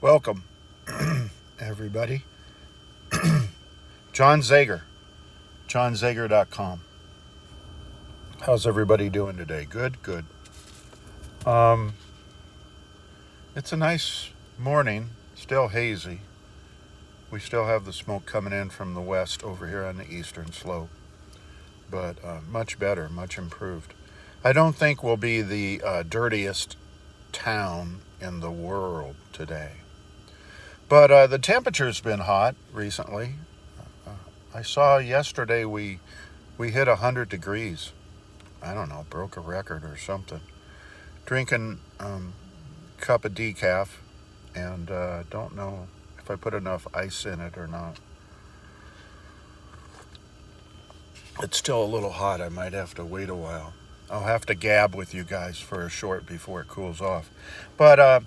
Welcome, everybody. John Zager, johnzager.com. How's everybody doing today? Good, good. Um, it's a nice morning, still hazy. We still have the smoke coming in from the west over here on the eastern slope, but much better, much improved. I don't think we'll be the dirtiest town in the world today. But the temperature's been hot recently. I saw yesterday we hit 100 degrees. I don't know, broke a record or something. Drinking cup of decaf, and don't know if I put enough ice in it or not. It's still a little hot. I might have to wait a while. I'll have to gab with you guys for a short before it cools off. But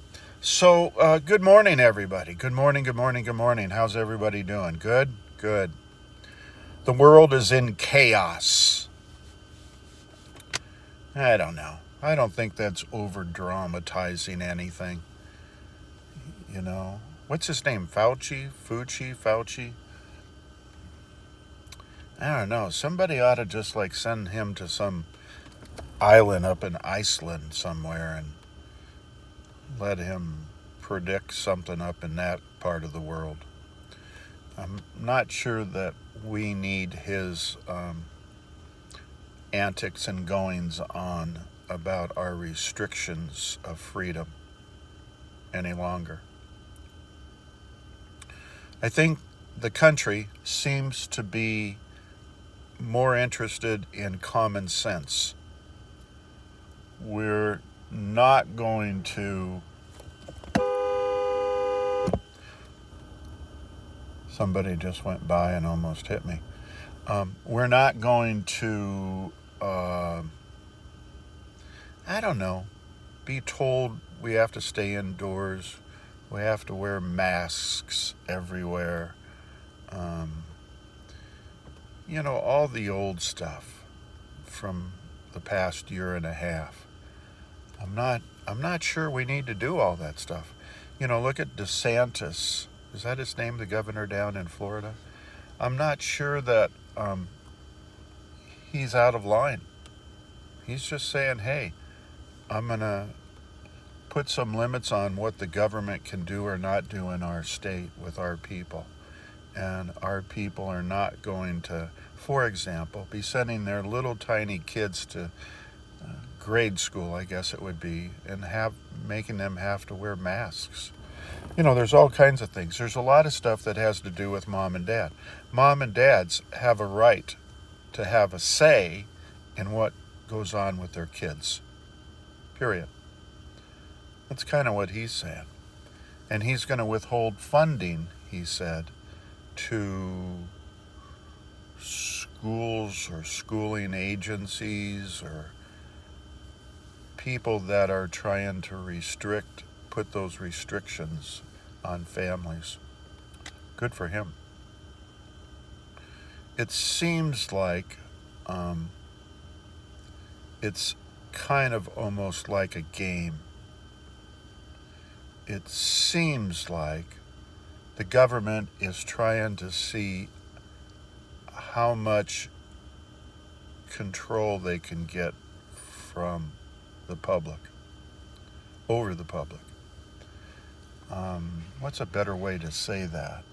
good morning, everybody. Good morning, good morning, good morning. How's everybody doing? Good? Good. The world is in chaos. I don't know. I don't think that's over dramatizing anything. You know, what's his name? Fauci? I don't know. Somebody ought to just send him to some island up in Iceland somewhere and let him predict something up in that part of the world. I'm not sure that we need his antics and goings on about our restrictions of freedom any longer. I think the country seems to be more interested in common sense. We're not going to... Somebody just went by and almost hit me. We're not going to, I don't know, be told we have to stay indoors. We have to wear masks everywhere. All the old stuff from the past year and a half. I'm not sure we need to do all that stuff. Look at DeSantis. Is that his name, the governor down in Florida? I'm not sure that he's out of line. He's just saying, hey, I'm going to put some limits on what the government can do or not do in our state with our people. And our people are not going to, for example, be sending their little tiny kids to grade school, I guess it would be, and making them have to wear masks. There's all kinds of things. There's a lot of stuff that has to do with mom and dad. Mom and dads have a right to have a say in what goes on with their kids. Period. That's kind of what he's saying. And he's going to withhold funding, he said, to schools or schooling agencies or people that are trying to put those restrictions on families. Good for him. It seems like it's kind of almost like a game. It seems like the government is trying to see how much control they can get from the public, over the public. What's a better way to say that?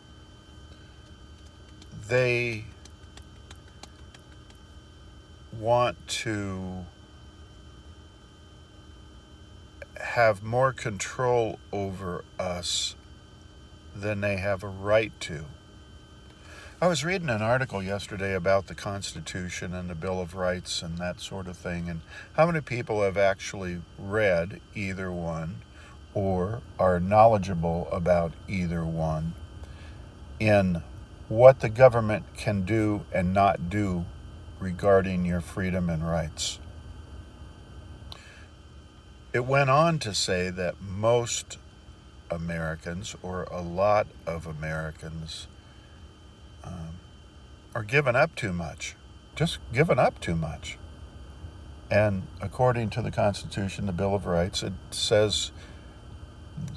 They want to have more control over us than they have a right to. I was reading an article yesterday about the Constitution and the Bill of Rights and that sort of thing, and how many people have actually read either one or are knowledgeable about either one in what the government can do and not do regarding your freedom and rights. It went on to say that most Americans, or a lot of Americans, are giving up too much. Just giving up too much. And according to the Constitution, the Bill of Rights, it says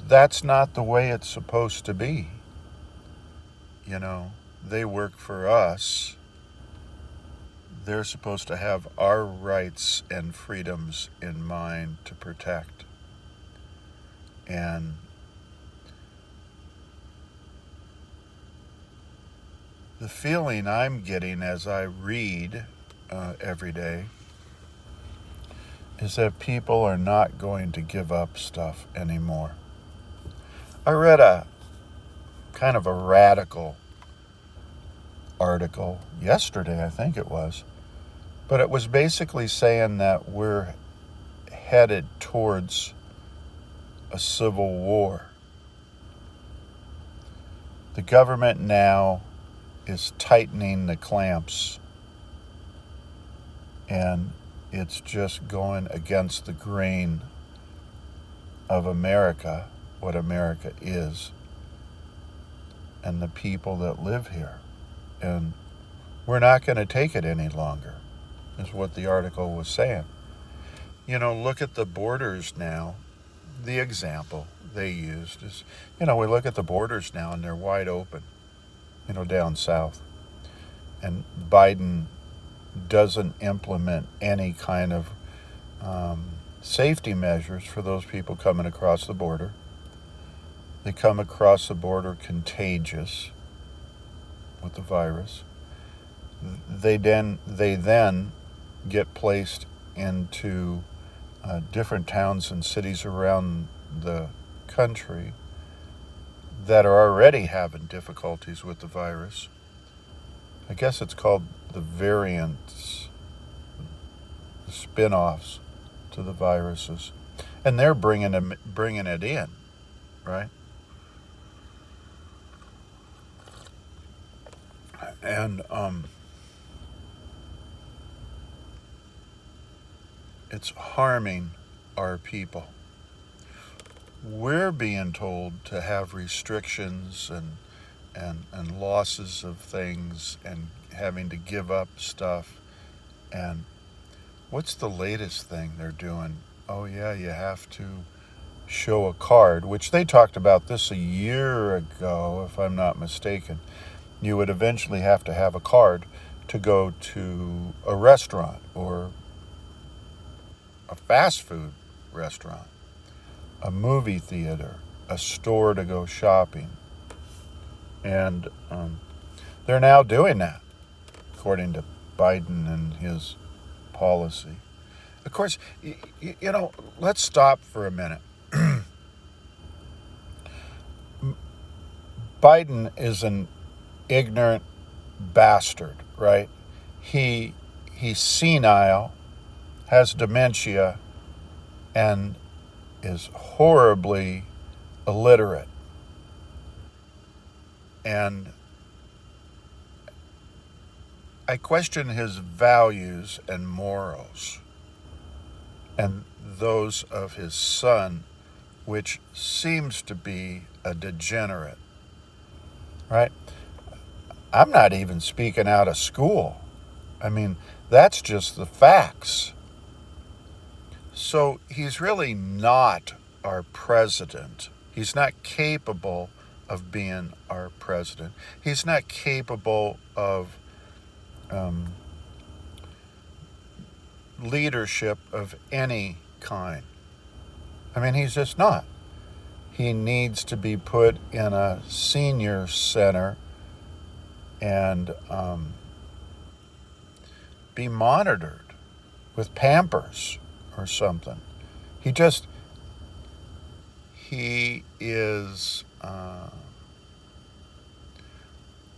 that's not the way it's supposed to be. You know, they work for us. They're supposed to have our rights and freedoms in mind to protect. And the feeling I'm getting as I read every day is that people are not going to give up stuff anymore. I read a kind of a radical article yesterday, I think it was, but it was basically saying that we're headed towards a civil war. The government now is tightening the clamps, and it's just going against the grain of America, what America is, and the people that live here. And we're not going to take it any longer, is what the article was saying. You know, look at the borders now. The example they used is, we look at the borders now and they're wide open, down south. And Biden doesn't implement any kind of safety measures for those people coming across the border. They come across the border contagious with the virus. They then get placed into different towns and cities around the country that are already having difficulties with the virus. I guess it's called the variants, the spin-offs to the viruses. And they're bringing it in, right? And it's harming our people. We're being told to have restrictions and losses of things and having to give up stuff. And what's the latest thing they're doing? Oh yeah, you have to show a card, which they talked about this a year ago, if I'm not mistaken. You would eventually have to have a card to go to a restaurant or a fast food restaurant, a movie theater, a store to go shopping. And they're now doing that, according to Biden and his policy. Of course, let's stop for a minute. Biden is an ignorant bastard, right? He's senile, has dementia, and is horribly illiterate. And I question his values and morals and those of his son, which seems to be a degenerate, right? I'm not even speaking out of school. I mean, that's just the facts. So he's really not our president. He's not capable of being our president. He's not capable of leadership of any kind. I mean, he's just not. He needs to be put in a senior center and be monitored with Pampers or something. He is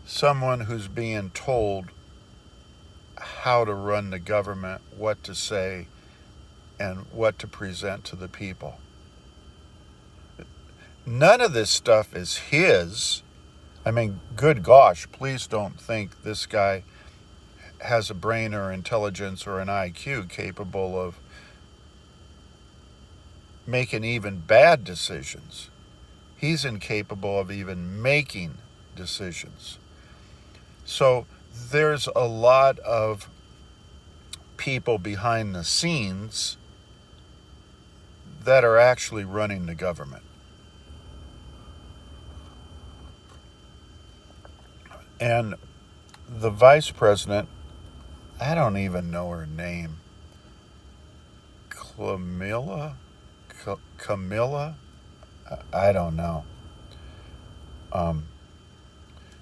someone who's being told how to run the government, what to say, and what to present to the people. None of this stuff is his. I mean, good gosh, please don't think this guy has a brain or intelligence or an IQ capable of making even bad decisions. He's incapable of even making decisions. So there's a lot of people behind the scenes that are actually running the government. And the vice president, I don't even know her name. Camilla? I don't know.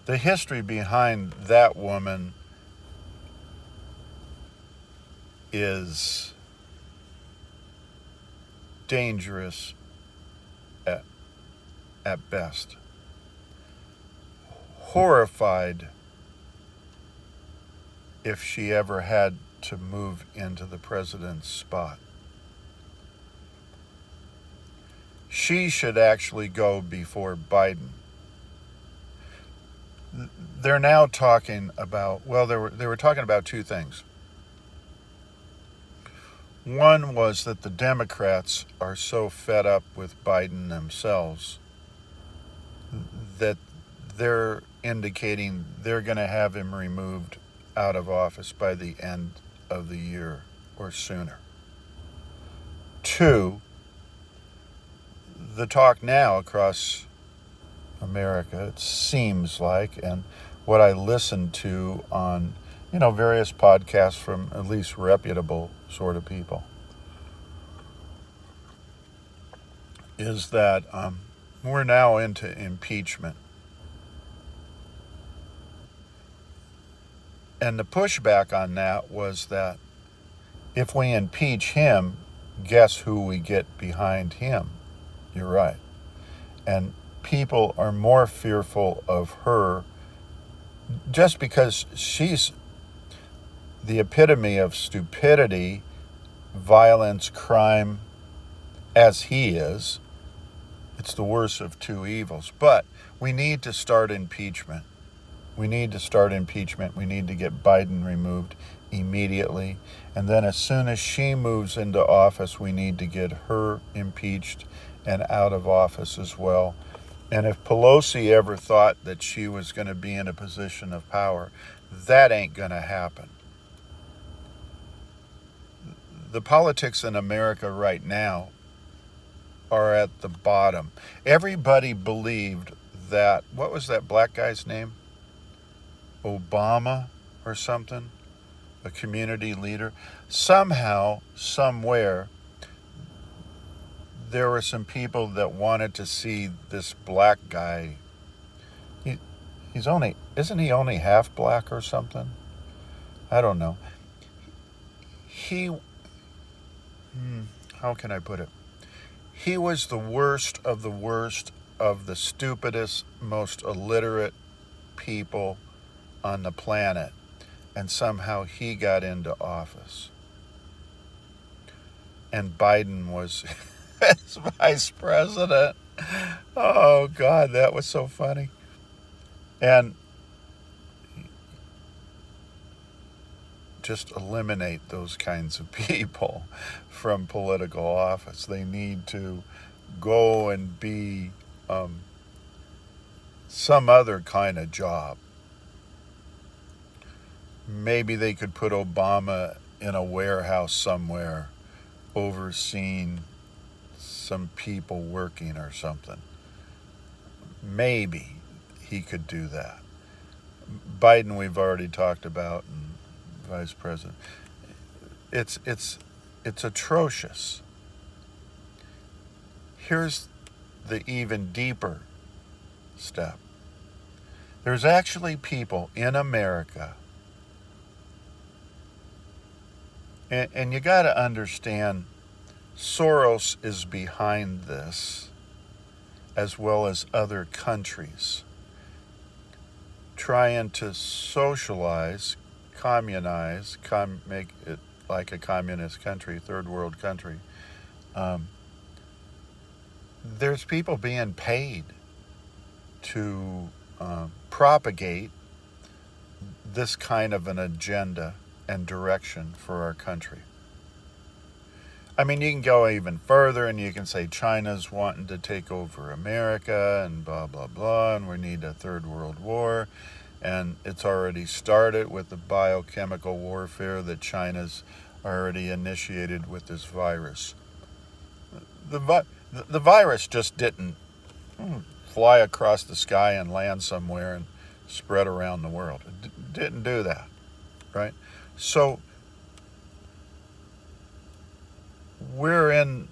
The history behind that woman is dangerous at best. Horrified if she ever had to move into the president's spot. She should actually go before Biden. They're now talking about, well, they were talking about two things. One was that the Democrats are so fed up with Biden themselves that they're indicating they're going to have him removed out of office by the end of the year or sooner. Two, the talk now across America, it seems like, and what I listened to on, various podcasts from at least reputable sort of people, is that we're now into impeachment. And the pushback on that was that if we impeach him, guess who we get behind him? You're right. And people are more fearful of her just because she's the epitome of stupidity, violence, crime, as he is. It's the worst of two evils. But we need to start impeachment. We need to start impeachment. We need to get Biden removed immediately. And then as soon as she moves into office, we need to get her impeached and out of office as well. And if Pelosi ever thought that she was going to be in a position of power, that ain't going to happen. The politics in America right now are at the bottom. Everybody believed that, what was that black guy's name? Obama or something? A community leader. Somehow, somewhere, there were some people that wanted to see this black guy. Isn't he only half black or something? I don't know. How can I put it? He was the worst of the stupidest, most illiterate people on the planet. And somehow he got into office. And Biden was as vice president. Oh, God, that was so funny. And just eliminate those kinds of people from political office. They need to go and be some other kind of job. Maybe they could put Obama in a warehouse somewhere overseeing some people working or something. Maybe he could do that. Biden we've already talked about, and vice president. It's atrocious. Here's the even deeper step. There's actually people in America, and you got to understand, Soros is behind this, as well as other countries, trying to socialize, communize, make it like a communist country, third world country. There's people being paid to propagate this kind of an agenda and direction for our country. I mean, you can go even further and you can say China's wanting to take over America and blah, blah, blah, and we need a third world war. And it's already started with the biochemical warfare that China's already initiated with this virus. The virus just didn't fly across the sky and land somewhere and spread around the world. It didn't do that, right? So we're in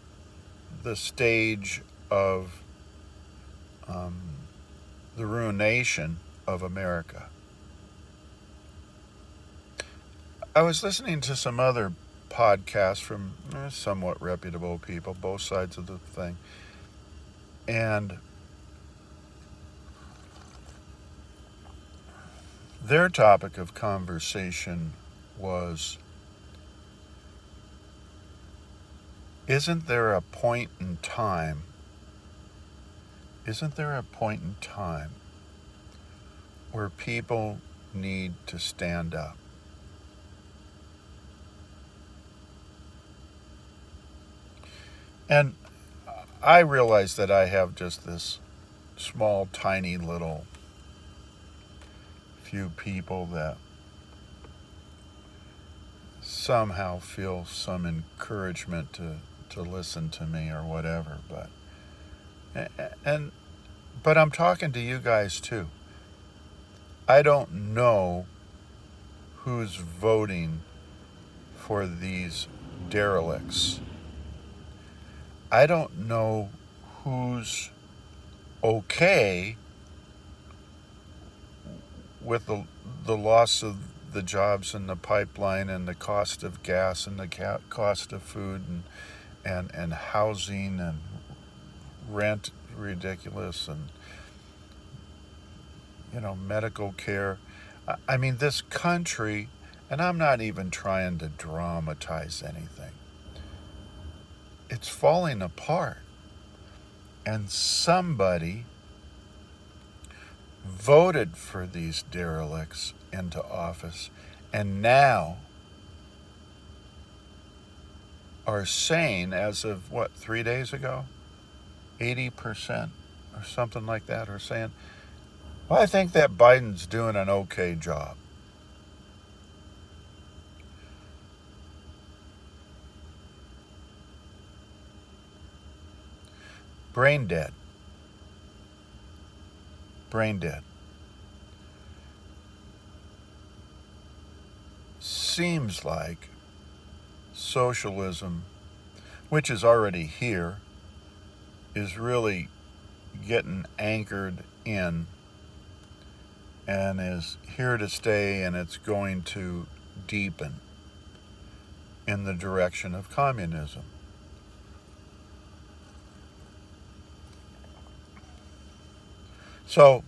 the stage of the ruination of America. I was listening to some other podcasts from somewhat reputable people, both sides of the thing, and their topic of conversation was, isn't there a point in time where people need to stand up? And I realize that I have just this small, tiny little few people that somehow feel some encouragement to listen to me or whatever, but I'm talking to you guys too. I don't know who's voting for these derelicts. I don't know who's okay with the loss of the jobs in the pipeline and the cost of gas and the cost of food and housing and rent ridiculous, and medical care. I mean, this country, and I'm not even trying to dramatize anything, it's falling apart. And somebody voted for these derelicts into office and now are saying, as of 3 days ago, 80% or something like that, are saying, well, I think that Biden's doing an okay job. Brain dead. Seems like socialism, which is already here, is really getting anchored in and is here to stay, and it's going to deepen in the direction of communism. So,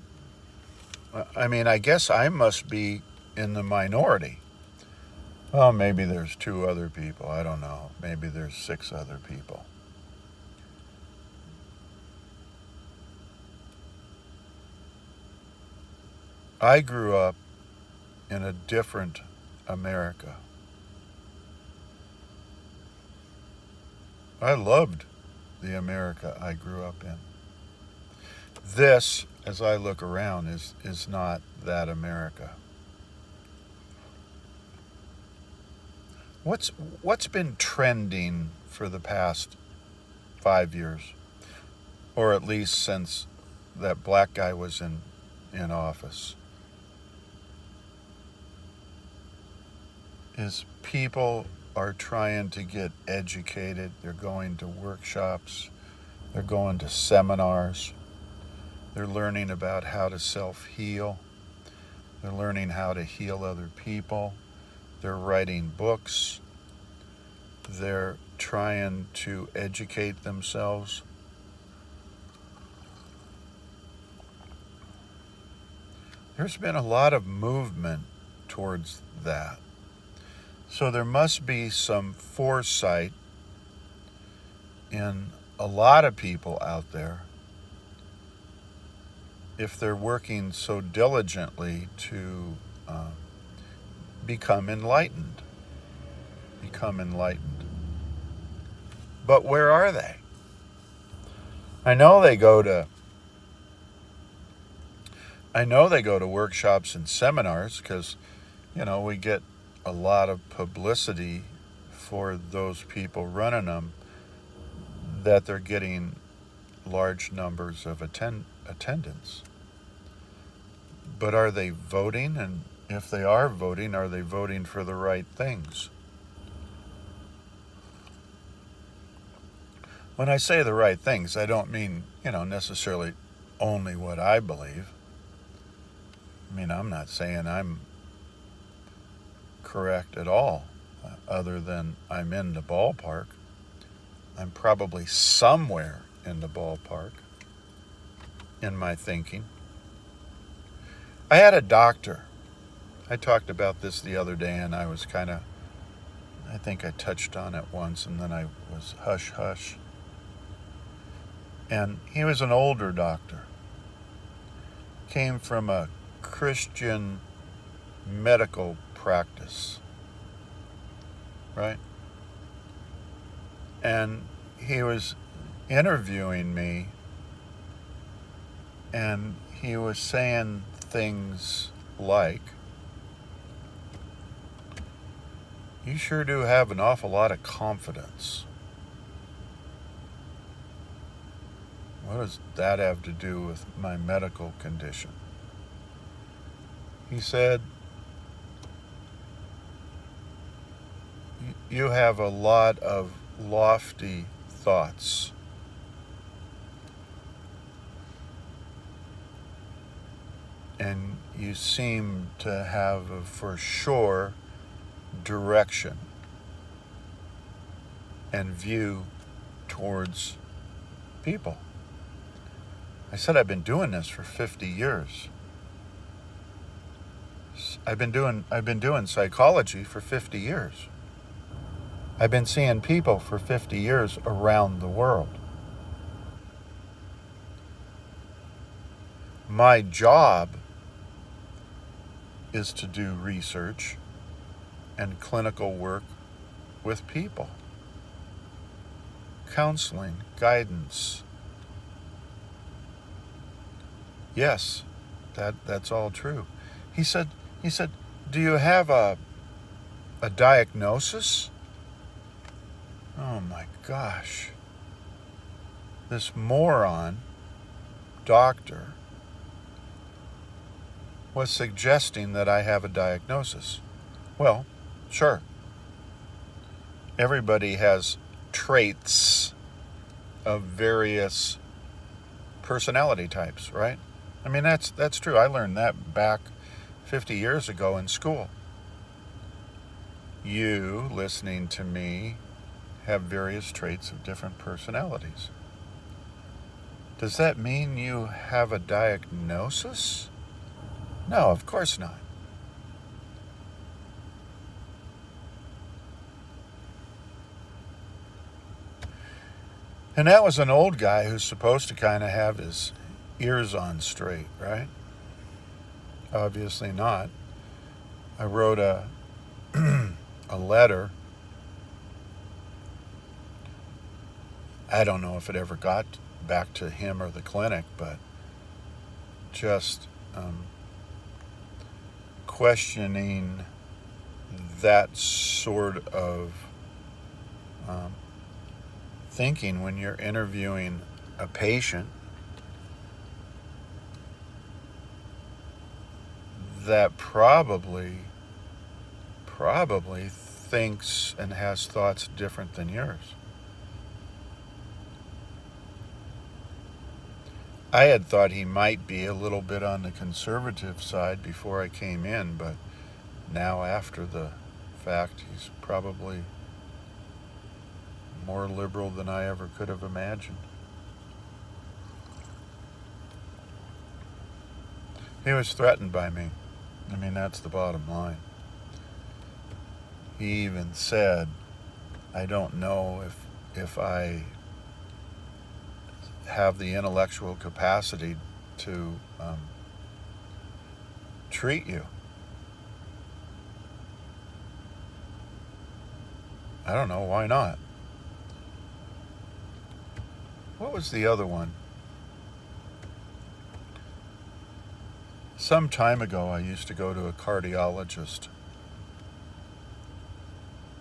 I mean, I guess I must be in the minority. Well, maybe there's 2 other people. I don't know. Maybe there's 6 other people. I grew up in a different America. I loved the America I grew up in. This, as I look around, is not that America. What's been trending for the past 5 years, or at least since that black guy was in office, is people are trying to get educated. They're going to workshops. They're going to seminars. They're learning about how to self-heal. They're learning how to heal other people. They're writing books. They're trying to educate themselves. There's been a lot of movement towards that. So there must be some foresight in a lot of people out there if they're working so diligently to become enlightened. But where are they? I know they go to workshops and seminars because, we get a lot of publicity for those people running them, that they're getting large numbers of attendance. But are they voting? And if they are they voting for the right things? When I say the right things, I don't mean, necessarily only what I believe. I mean, I'm not saying I'm correct at all, other than I'm in the ballpark. I'm probably somewhere in the ballpark in my thinking. I had a doctor. I talked about this the other day, and I think I touched on it once, and then I was hush hush. And he was an older doctor. Came from a Christian medical practice, right? And he was interviewing me, and he was saying things like, "You sure do have an awful lot of confidence." What does that have to do with my medical condition? He said, "You have a lot of lofty thoughts. And you seem to have a for sure direction and view towards people." I said, "I've been doing this for 50 years. I've been doing psychology for 50 years. I've been seeing people for 50 years around the world. My job is to do research and clinical work with people. Counseling, guidance. Yes, that's all true." He said, "Do you have a diagnosis?" Oh my gosh. This moron doctor was suggesting that I have a diagnosis. Well, sure. Everybody has traits of various personality types, right? I mean, that's true. I learned that back 50 years ago in school. You, listening to me, have various traits of different personalities. Does that mean you have a diagnosis? No, of course not. And that was an old guy who's supposed to kind of have his ears on straight, right? Obviously not. I wrote a letter. I don't know if it ever got back to him or the clinic, but just questioning that sort of thinking when you're interviewing a patient that probably thinks and has thoughts different than yours. I had thought he might be a little bit on the conservative side before I came in, but now after the fact, he's probably more liberal than I ever could have imagined. He was threatened by me. I mean, that's the bottom line. He even said, "I don't know if I have the intellectual capacity to treat you." I don't know, why not? What was the other one? Some time ago, I used to go to a cardiologist,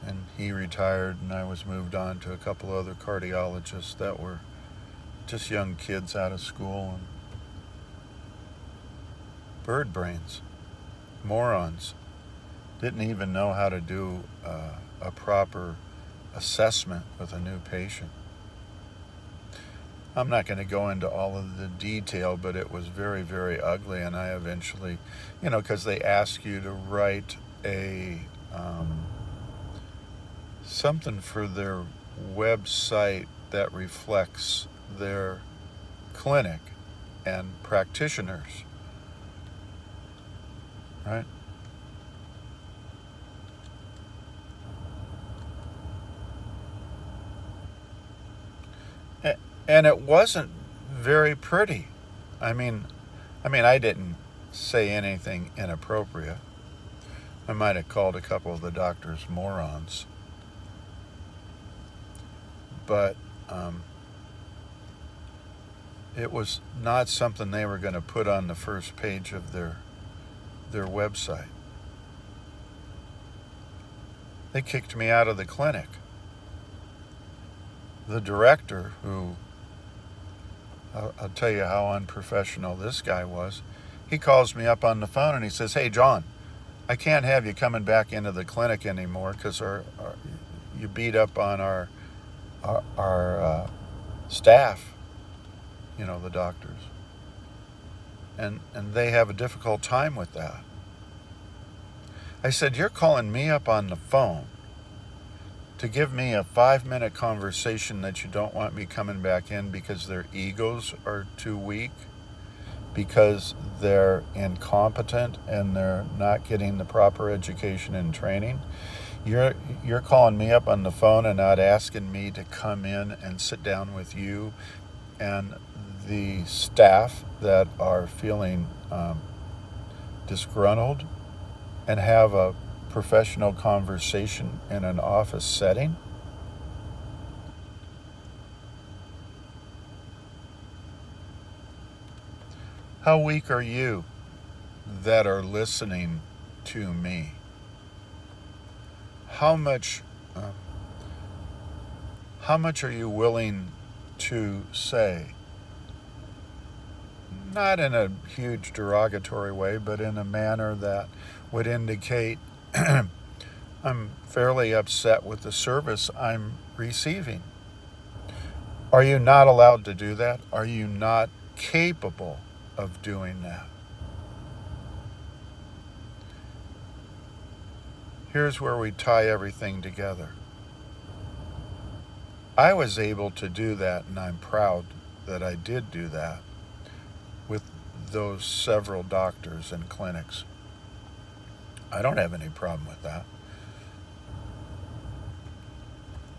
and he retired, and I was moved on to a couple other cardiologists that were just young kids out of school. And bird brains, morons. Didn't even know how to do a proper assessment with a new patient. I'm not going to go into all of the detail, but it was very, very ugly. And I eventually, because they ask you to write a something for their website that reflects their clinic and practitioners, right? And it wasn't very pretty. I mean, I didn't say anything inappropriate. I might have called a couple of the doctors morons, but it was not something they were going to put on the first page of their website. They kicked me out of the clinic. The director, who, I'll tell you how unprofessional this guy was, he calls me up on the phone and he says, "Hey, John, I can't have you coming back into the clinic anymore because you beat up on our staff, the doctors. And they have a difficult time with that." I said, "You're calling me up on the phone to give me a 5-minute conversation that you don't want me coming back in because their egos are too weak, because they're incompetent and they're not getting the proper education and training. You're calling me up on the phone and not asking me to come in and sit down with you and the staff that are feeling disgruntled and have a professional conversation in an office setting?" How weak are you that are listening to me? How much are you willing to say? Not in a huge derogatory way, but in a manner that would indicate I'm fairly upset with the service I'm receiving. Are you not allowed to do that? Are you not capable of doing that? Here's where we tie everything together. I was able to do that, and I'm proud that I did do that with those several doctors and clinics. I don't have any problem with that.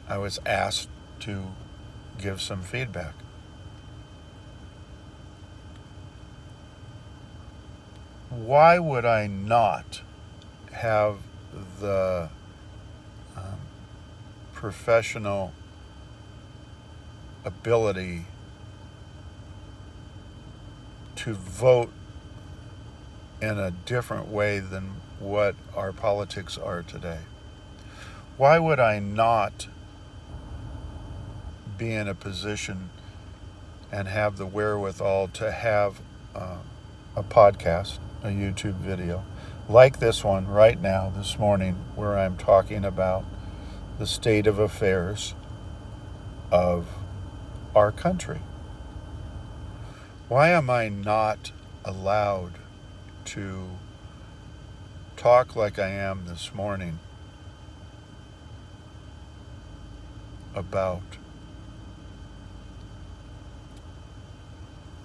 I was asked to give some feedback. Why would I not have the professional ability to vote in a different way than what our politics are today? Why would I not be in a position and have the wherewithal to have a podcast, a YouTube video, like this one right now, this morning, where I'm talking about the state of affairs of our country? Why am I not allowed to talk like I am this morning about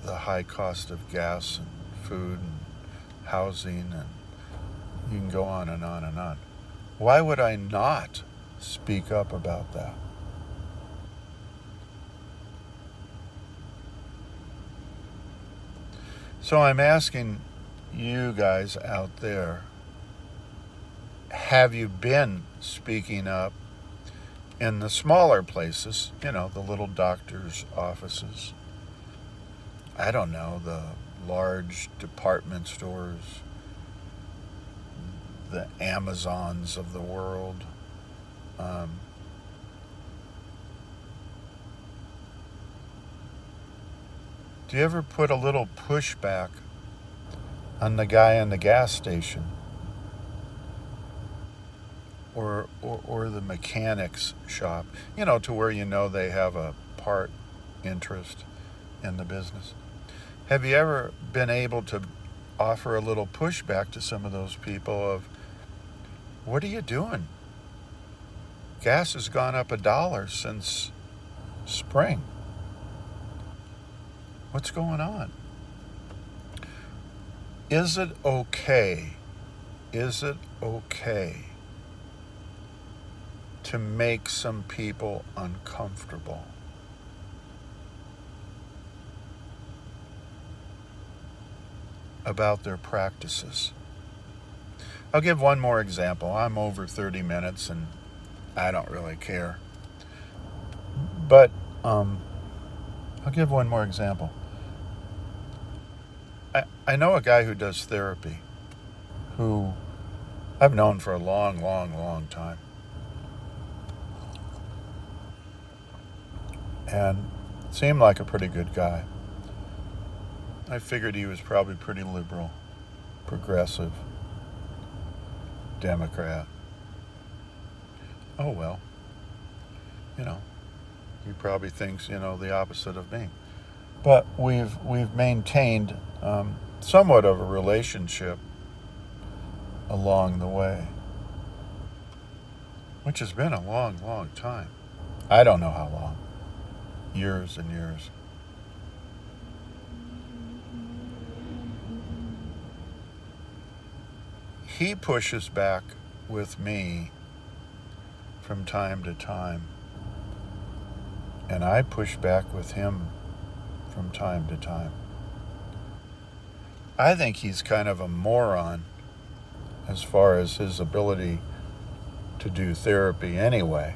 the high cost of gas and food and housing, and you can go on and on and on? Why would I not speak up about that? So I'm asking you guys out there, have you been speaking up in the smaller places, the little doctor's offices? I don't know, the large department stores, the Amazons of the world. Do you ever put a little pushback on the guy in the gas station or the mechanic's shop, to where they have a part interest in the business. Have you ever been able to offer a little pushback to some of those people of, what are you doing? Gas has gone up $1 since spring. What's going on? Is it okay? Is it okay to make some people uncomfortable? About their practices. I'll give one more example. I'm over 30 minutes and I don't really care. But I'll give one more example. I know a guy who does therapy who I've known for a long, long, long time. And seemed like a pretty good guy. I figured he was probably pretty liberal, progressive, Democrat. Oh well, he probably thinks the opposite of me. But we've maintained somewhat of a relationship along the way, which has been a long, long time. I don't know how long. Years and years. He pushes back with me from time to time, and I push back with him from time to time. I think he's kind of a moron as far as his ability to do therapy anyway.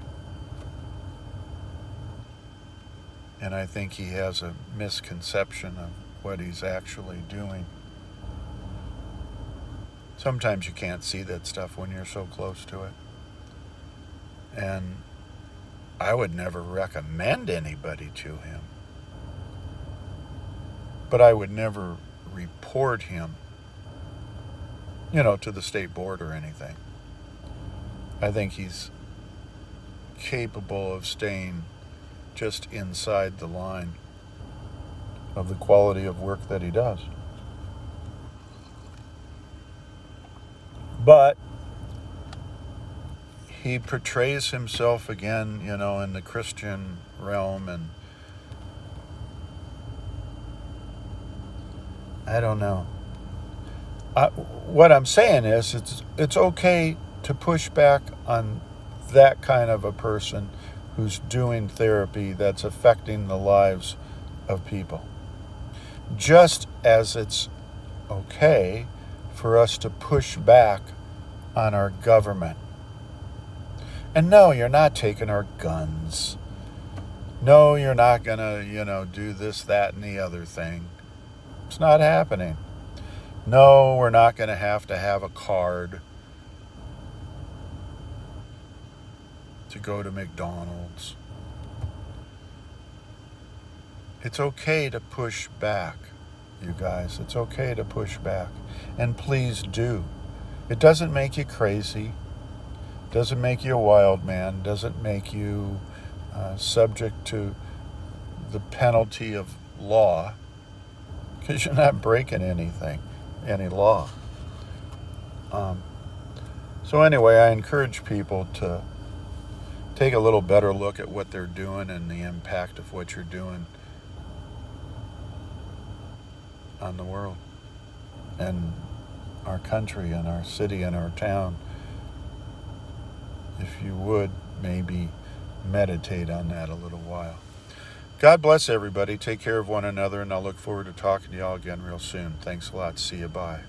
And I think he has a misconception of what he's actually doing. Sometimes you can't see that stuff when you're so close to it. And I would never recommend anybody to him. But I would never report him, to the state board or anything. I think he's capable of staying just inside the line of the quality of work that he does. But he portrays himself again, in the Christian realm, and I don't know. What I'm saying is it's okay to push back on that kind of a person who's doing therapy that's affecting the lives of people. Just as it's okay for us to push back on our government. And no, you're not taking our guns. No, you're not going to, do this, that, and the other thing. It's not happening. No, we're not going to have a card to go to McDonald's. It's okay to push back, you guys. It's okay to push back. And please do. It doesn't make you crazy. Doesn't make you a wild man. Doesn't make you subject to the penalty of law. Because you're not breaking any law. So anyway, I encourage people to take a little better look at what they're doing and the impact of what you're doing on the world and our country and our city and our town. If you would, maybe meditate on that a little while. God bless everybody. Take care of one another, and I'll look forward to talking to y'all again real soon. Thanks a lot. See you. Bye.